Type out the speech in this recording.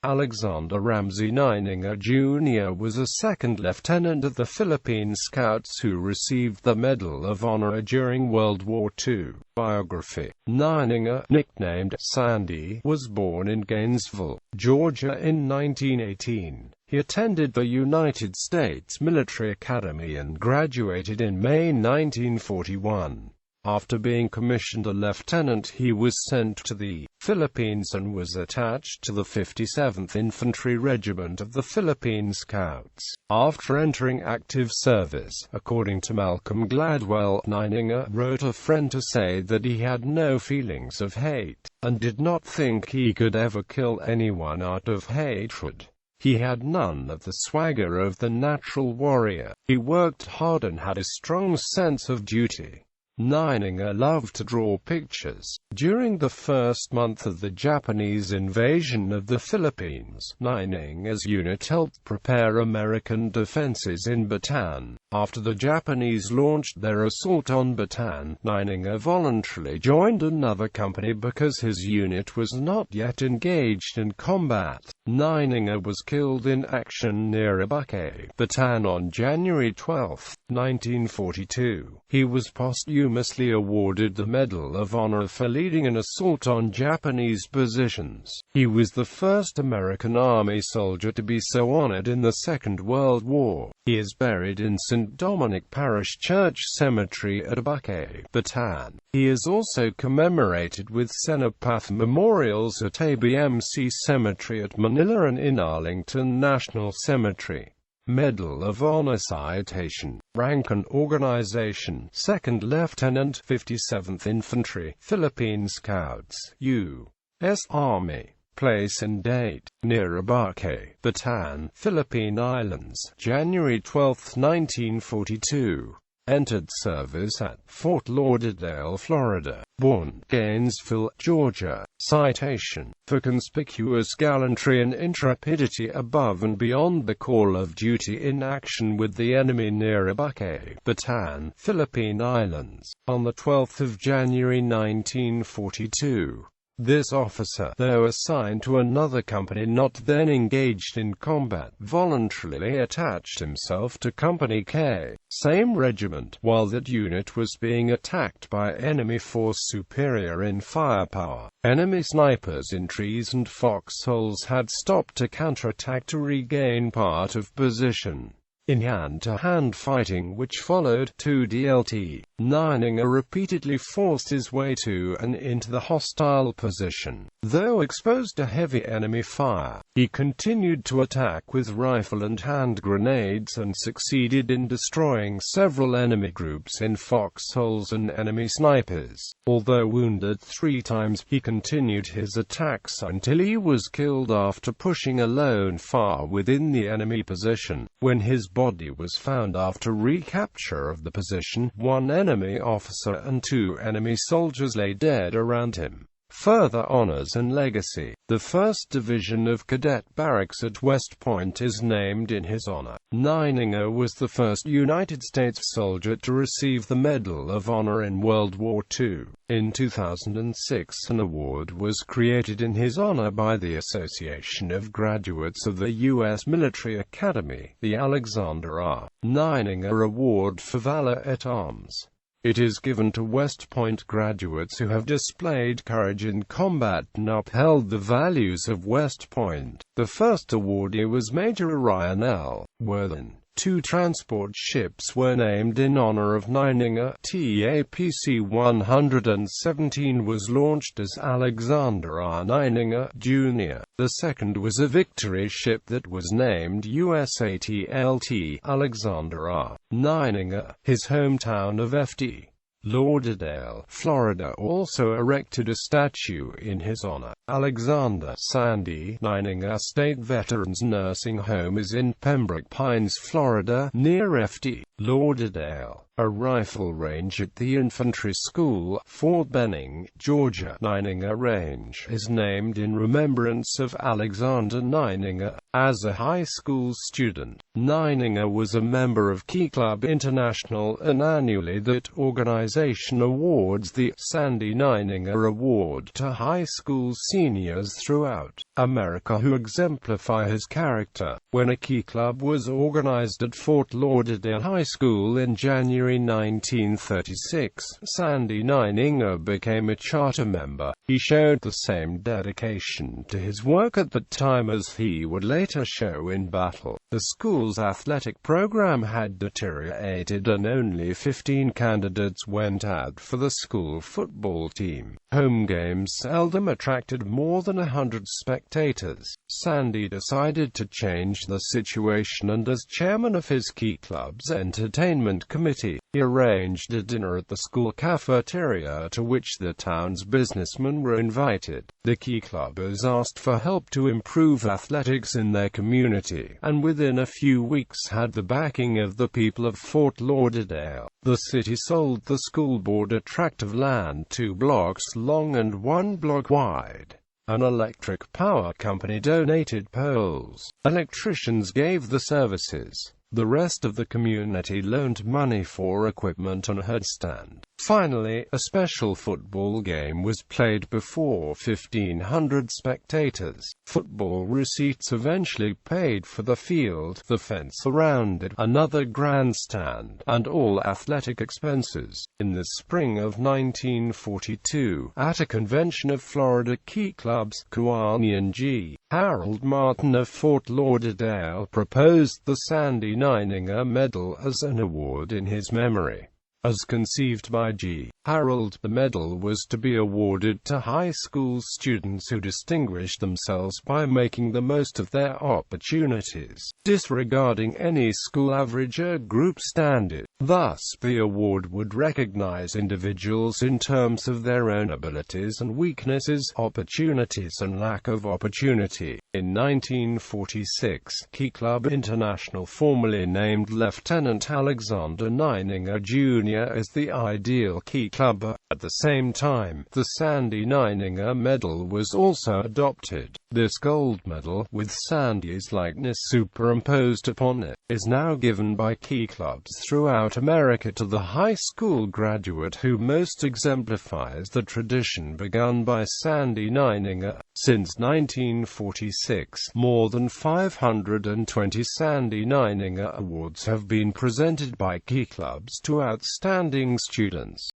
Alexander Ramsey Nininger, Jr. was a second lieutenant of the Philippine Scouts who received the Medal of Honor during World War II. Biography. Nininger, nicknamed Sandy, was born in Gainesville, Georgia in 1918. He attended the United States Military Academy and graduated in May 1941. After being commissioned a lieutenant, he was sent to the Philippines and was attached to the 57th Infantry Regiment of the Philippine Scouts. After entering active service, according to Malcolm Gladwell, Nininger wrote a friend to say that he had no feelings of hate, and did not think he could ever kill anyone out of hatred. He had none of the swagger of the natural warrior. He worked hard and had a strong sense of duty. Nininger loved to draw pictures. During the first month of the Japanese invasion of the Philippines, Nininger's unit helped prepare American defenses in Bataan. After the Japanese launched their assault on Bataan, Nininger voluntarily joined another company because his unit was not yet engaged in combat. Nininger was killed in action near Ibuque, Bataan on January 12, 1942. He was posthumously awarded the Medal of Honor for leading an assault on Japanese positions. He was the first American Army soldier to be so honored in the Second World War. He is buried in St. Dominic Parish Church Cemetery at Ibuque, Bataan. He is also commemorated with cenotaph memorials at ABMC Cemetery at Manila and in Arlington National Cemetery. Medal of Honor Citation. Rank and Organization: Second Lieutenant, 57th Infantry, Philippine Scouts, U.S. Army. Place and date: near Ibuque, Bataan, Philippine Islands, January 12, 1942. Entered service at Fort Lauderdale, Florida. Born Gainesville, Georgia. Citation: for conspicuous gallantry and intrepidity above and beyond the call of duty in action with the enemy near Ibuque, Bataan, Philippine Islands, on the 12th of January 1942. This officer, though assigned to another company not then engaged in combat, voluntarily attached himself to Company K, same regiment, while that unit was being attacked by enemy force superior in firepower. Enemy snipers in trees and foxholes had stopped to counterattack to regain part of position. In hand-to-hand fighting which followed 2DLT, Nininger repeatedly forced his way to and into the hostile position. Though exposed to heavy enemy fire, he continued to attack with rifle and hand grenades and succeeded in destroying several enemy groups in foxholes and enemy snipers. Although wounded 3 times, he continued his attacks until he was killed after pushing alone far within the enemy position. When his body was found after recapture of the position, 1 enemy officer and 2 enemy soldiers lay dead around him. Further honors and legacy: the 1st Division of Cadet Barracks at West Point is named in his honor. Nininger was the first United States soldier to receive the Medal of Honor in World War II. In 2006, an award was created in his honor by the Association of Graduates of the U.S. Military Academy, the Alexander R. Nininger Award for Valor at Arms. It is given to West Point graduates who have displayed courage in combat and upheld the values of West Point. The first awardee was Major Orion L. Worthen. 2 transport ships were named in honor of Nininger. TAPC-117 was launched as Alexander R. Nininger, Jr. The second was a victory ship that was named USATLT Alexander R. Nininger. His hometown of Ft. Lauderdale, Florida also erected a statue in his honor. Alexander Sandy Nininger State Veterans Nursing Home is in Pembroke Pines, Florida, near Ft. Lauderdale, a rifle range at the infantry school, Fort Benning, Georgia. Nininger Range is named in remembrance of Alexander Nininger. As a high school student, Nininger was a member of Key Club International, and annually that organization awards the Sandy Nininger Award to high school seniors throughout America who exemplify his character. When a Key Club was organized at Fort Lauderdale High School in January 1936, Sandy Nininger became a charter member. He showed the same dedication to his work at the time as he would later show in battle. The school's athletic program had deteriorated and only 15 candidates went out for the school football team. Home games seldom attracted more than 100 spectators. Sandy decided to change the situation, and as chairman of his Key Club's entertainment committee, he arranged a dinner at the school cafeteria to which the town's businessmen were invited. The Key Clubbers asked for help to improve athletics in their community, and within a few weeks had the backing of the people of Fort Lauderdale. The city sold the school board a tract of land 2 blocks long and 1 block wide. An electric power company donated poles. Electricians gave the services. The rest of the community loaned money for equipment and a headstand. Finally, a special football game was played before 1,500 spectators. Football receipts eventually paid for the field, the fence around it, another grandstand, and all athletic expenses. In the spring of 1942, at a convention of Florida Key Clubs, Kuani G. Harold Martin of Fort Lauderdale proposed the Sandy Nininger Medal as an award in his memory. As conceived by G. Harold, the medal was to be awarded to high school students who distinguished themselves by making the most of their opportunities, disregarding any school average or group standard. Thus, the award would recognize individuals in terms of their own abilities and weaknesses, opportunities and lack of opportunity. In 1946, Key Club International formally named Lieutenant Alexander Nininger, Jr. as the ideal Key Clubber. At the same time, the Sandy Nininger Medal was also adopted. This gold medal, with Sandy's likeness superimposed upon it, is now given by Key Clubs throughout America to the high school graduate who most exemplifies the tradition begun by Sandy Nininger. Since 1946, more than 520 Sandy Nininger Awards have been presented by Key Clubs to outstanding students.